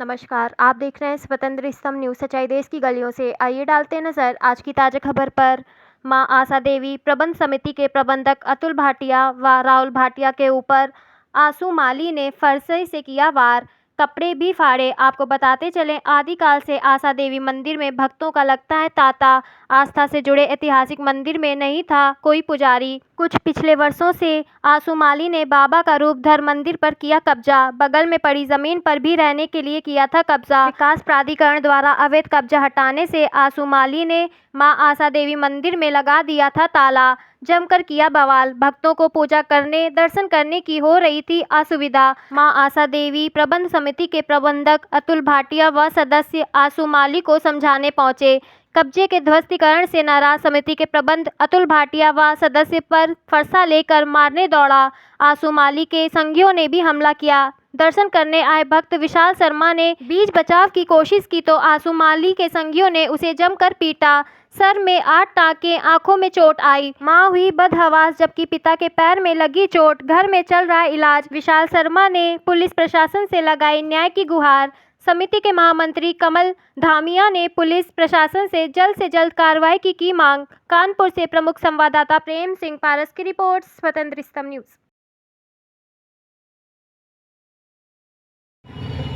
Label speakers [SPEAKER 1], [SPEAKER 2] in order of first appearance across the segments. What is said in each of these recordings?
[SPEAKER 1] नमस्कार, आप देख रहे हैं स्वतंत्र स्तंभ न्यूज़। सच्चाई देश की गलियों से। आइए डालते हैं नज़र आज की ताज़ा खबर पर। मां आशा देवी प्रबंध समिति के प्रबंधक अतुल भाटिया व राहुल भाटिया के ऊपर आंसू माली ने फरसे से किया वार, कपड़े भी फाड़े। आपको बताते चलें, आदिकाल से आशा देवी मंदिर में भक्तों का लगता है तांता। आस्था से जुड़े ऐतिहासिक मंदिर में नहीं था कोई पुजारी। कुछ पिछले वर्षों से आंसू माली ने बाबा का रूप धर मंदिर पर किया कब्जा। बगल में पड़ी जमीन पर भी रहने के लिए किया था कब्जा। विकास प्राधिकरण द्वारा अवैध कब्जा हटाने से आंसू माली ने मां आशा देवी मंदिर में लगा दिया था ताला। जमकर किया बवाल। भक्तों को पूजा करने दर्शन करने की हो रही थी असुविधा। मां आशा देवी प्रबंध समिति के प्रबंधक अतुल भाटिया व सदस्य आंसू माली को समझाने पहुंचे। कब्जे के ध्वस्तीकरण से नाराज समिति के प्रबंध अतुल भाटिया व सदस्य पर फरसा लेकर मारने दौड़ा। आंसू माली के संगियों ने भी हमला किया। दर्शन करने आए भक्त विशाल शर्मा ने बीच बचाव की कोशिश की तो आंसू माली के संगियों ने उसे जमकर पीटा। सर में 8 टाँके, आंखों में चोट आई। मां हुई बदहवास जबकि पिता के पैर में लगी चोट। घर में चल रहा इलाज। विशाल शर्मा ने पुलिस प्रशासन से लगाई न्याय की गुहार। समिति के महामंत्री कमल धामिया ने पुलिस प्रशासन से जल्द कार्रवाई की मांग। कानपुर से प्रमुख संवाददाता प्रेम सिंह पारस की रिपोर्ट, स्वतंत्र स्तंभ न्यूज़।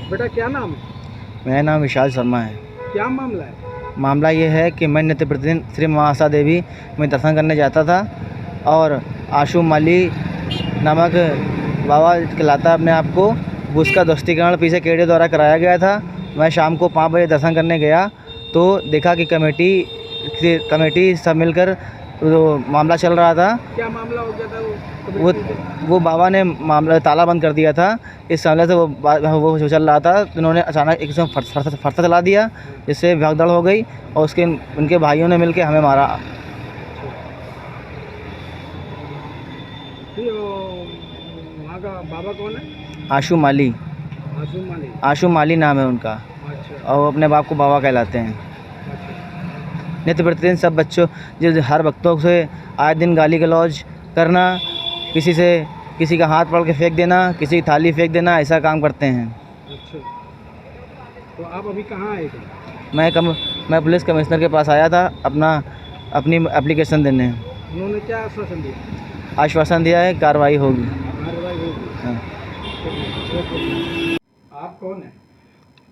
[SPEAKER 2] बेटा क्या नाम है?
[SPEAKER 3] मेरा नाम विशाल शर्मा है।
[SPEAKER 2] क्या मामला है?
[SPEAKER 3] मामला ये है कि मैं नित्य प्रतिदिन श्री मां आशा देवी में दर्शन करने जाता था और आशू माली नामक बाबा कहलाता अपने आप को, उसका ध्वस्तीकरण पीछे केड़े द्वारा कराया गया था। मैं शाम को 5 बजे दर्शन करने गया तो देखा कि कमेटी सब मिलकर मामला चल रहा था।
[SPEAKER 2] क्या मामला हो गया था?
[SPEAKER 3] वो बाबा ने मामला ताला बंद कर दिया था। इस मामले से वो जो चल रहा था, तो उन्होंने अचानक एकदम फरसा चला दिया, जिससे भगदड़ हो गई और उनके भाइयों ने मिलकर हमें मारा।
[SPEAKER 2] वहाँ का बाबा कौन है?
[SPEAKER 3] आशू माली।
[SPEAKER 2] आशू माली?
[SPEAKER 3] आशू माली नाम है उनका।
[SPEAKER 2] अच्छा।
[SPEAKER 3] और वो अपने बाप को बाबा कहलाते हैं।
[SPEAKER 2] अच्छा।
[SPEAKER 3] नित्य प्रतिदिन सब बच्चों हर भक्तों से आए दिन गाली गलौज करना, किसी का हाथ पकड़ के फेंक देना, किसी की थाली फेंक देना, ऐसा काम करते हैं।
[SPEAKER 2] अच्छा, तो आप अभी कहाँ आए थे?
[SPEAKER 3] मैं पुलिस कमिश्नर के पास आया था अपनी एप्लीकेशन देने।
[SPEAKER 2] उन्होंने क्या आश्वासन दिया?
[SPEAKER 3] आश्वासन दिया है कार्रवाई होगी।
[SPEAKER 2] कार्रवाई होगी।
[SPEAKER 3] हाँ।
[SPEAKER 2] आप कौन है?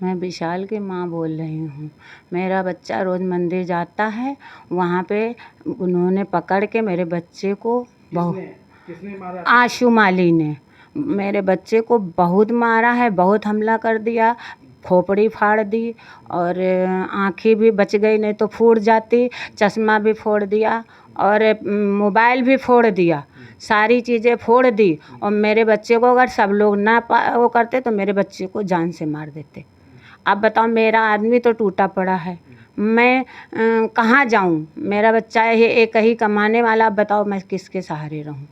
[SPEAKER 4] मैं विशाल की माँ बोल रही हूँ। मेरा बच्चा रोज़ मंदिर जाता है, वहाँ पे उन्होंने पकड़ के मेरे बच्चे को
[SPEAKER 2] किसने मारा?
[SPEAKER 4] आशू माली ने मेरे बच्चे को बहुत मारा है, बहुत हमला कर दिया, खोपड़ी फाड़ दी और आँखें भी बच गई, नहीं तो फूट जाती। चश्मा भी फोड़ दिया और मोबाइल भी फोड़ दिया, सारी चीज़ें फोड़ दी। और मेरे बच्चे को अगर सब लोग ना वो करते तो मेरे बच्चे को जान से मार देते। अब बताओ, मेरा आदमी तो टूटा पड़ा है, मैं कहाँ जाऊँ? मेरा बच्चा ये एक ही कमाने वाला, अब बताओ मैं किसके सहारे रहूँ?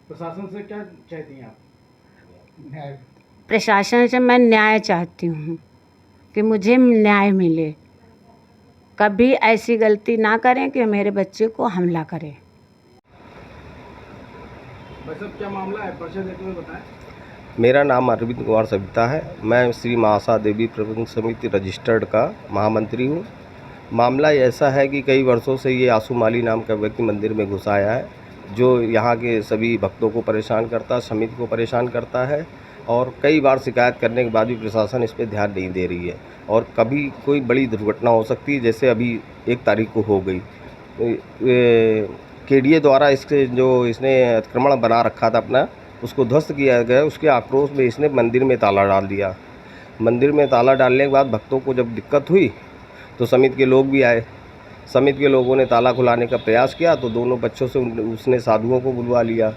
[SPEAKER 2] प्रशासन से क्या चाहती हैं आप?
[SPEAKER 4] प्रशासन से मैं न्याय चाहती हूँ कि मुझे न्याय मिले। कभी ऐसी गलती ना करें कि मेरे बच्चे को हमला करें।
[SPEAKER 2] भाई साहब, क्या मामला है? परिचय देते हुए बताएं।
[SPEAKER 5] मेरा नाम अरविंद कुमार सविता है। मैं श्री मां आशा देवी प्रबंध समिति रजिस्टर्ड का महामंत्री हूँ। मामला ऐसा है कि कई वर्षों से ये आशू माली नाम का व्यक्ति मंदिर में घुस आया है, जो यहाँ के सभी भक्तों को परेशान करता है, समिति को परेशान करता है। और कई बार शिकायत करने के बाद भी प्रशासन इस पर ध्यान नहीं दे रही है। और कभी कोई बड़ी दुर्घटना हो सकती है, जैसे अभी 1 तारीख को हो गई। केडीए द्वारा इसने अतिक्रमण बना रखा था अपना, उसको ध्वस्त किया गया। उसके आक्रोश में इसने मंदिर में ताला डाल दिया। मंदिर में ताला डालने के बाद भक्तों को जब दिक्कत हुई तो समिति के लोग भी आए। समिति के लोगों ने ताला खुलाने का प्रयास किया तो दोनों बच्चों से उसने साधुओं को बुलवा लिया।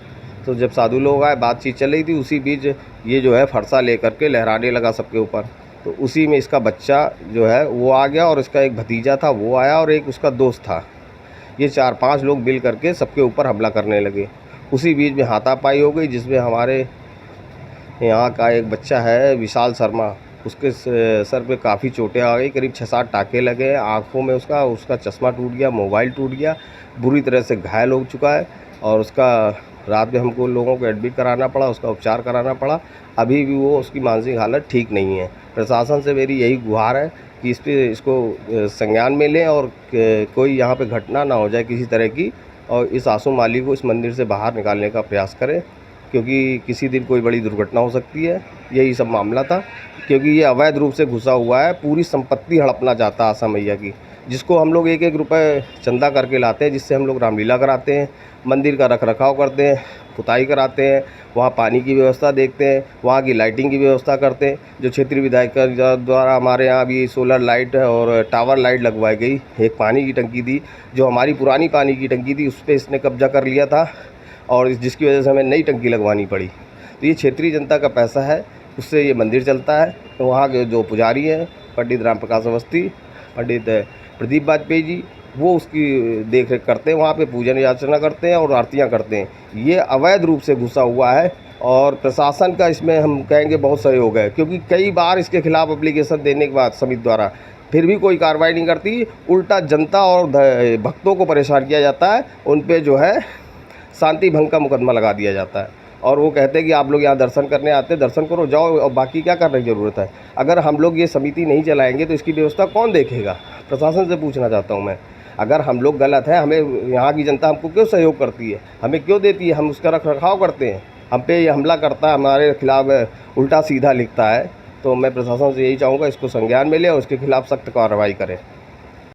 [SPEAKER 5] तो जब साधु लोग आए, बातचीत चल रही थी, उसी बीच ये जो है फरसा लेकर के लहराने लगा सबके ऊपर। तो उसी में इसका बच्चा जो है वो आ गया और इसका एक भतीजा था वो आया और एक उसका दोस्त था। ये 4-5 लोग मिल करके सबके ऊपर हमला करने लगे। उसी बीच में हाथापाई हो गई, जिसमें हमारे यहाँ का एक बच्चा है विशाल शर्मा, उसके सर पे काफ़ी चोटें आ गई, करीब 6-7 टाँके लगे। आँखों में उसका चश्मा टूट गया, मोबाइल टूट गया, बुरी तरह से घायल हो चुका है और उसका रात में हमको लोगों को एडमिट कराना पड़ा, उसका उपचार कराना पड़ा। अभी भी वो उसकी मानसिक हालत ठीक नहीं है। प्रशासन से मेरी यही गुहार है कि इसको संज्ञान में लें और कोई यहाँ पे घटना ना हो जाए किसी तरह की, और इस आशु माली को इस मंदिर से बाहर निकालने का प्रयास करें, क्योंकि किसी दिन कोई बड़ी दुर्घटना हो सकती है। यही सब मामला था, क्योंकि ये अवैध रूप से घुसा हुआ है, पूरी संपत्ति हड़पना चाहता है आशा मैया की, जिसको हम लोग 1-1 रुपये चंदा करके लाते हैं, जिससे हम लोग रामलीला कराते हैं, मंदिर का रख रखाव करते हैं, पुताई कराते हैं, वहाँ पानी की व्यवस्था देखते हैं, वहाँ की लाइटिंग की व्यवस्था करते हैं। जो क्षेत्रीय विधायक द्वारा हमारे यहाँ भी सोलर लाइट और टावर लाइट लगवाई गई। एक पानी की टंकी थी, जो हमारी पुरानी पानी की टंकी थी, उस पर इसने कब्जा कर लिया था, और जिसकी वजह से हमें नई टंकी लगवानी पड़ी। तो ये क्षेत्रीय जनता का पैसा है, उससे ये मंदिर चलता है। तो वहाँ के जो पुजारी हैं, पंडित राम प्रकाश अवस्थी, पंडित प्रदीप वाजपेयी जी, वो उसकी देख रेख करते हैं, वहाँ पे पूजन याचना करते हैं और आरतियाँ करते हैं। ये अवैध रूप से घुसा हुआ है, और प्रशासन का इसमें हम कहेंगे बहुत सहयोग है, क्योंकि कई बार इसके खिलाफ एप्लीकेशन देने के बाद समिति द्वारा फिर भी कोई कार्रवाई नहीं करती, उल्टा जनता और भक्तों को परेशान किया जाता है। उन पे जो है शांति भंग का मुकदमा लगा दिया जाता है, और वो कहते हैं कि आप लोग यहाँ दर्शन करने आते हैं, दर्शन करो जाओ, और बाकी क्या करने की ज़रूरत है। अगर हम लोग ये समिति नहीं चलाएंगे तो इसकी व्यवस्था कौन देखेगा? प्रशासन से पूछना चाहता हूँ मैं। अगर हम लोग गलत हैं, हमें यहाँ की जनता हमको क्यों सहयोग करती है, हमें क्यों देती है? हम उसका रख रखाव करते हैं, हम पे ये हमला करता है, हमारे खिलाफ उल्टा सीधा लिखता है। तो मैं प्रशासन से यही चाहूँगा, इसको संज्ञान में ले और उसके खिलाफ सख्त कार्रवाई करें।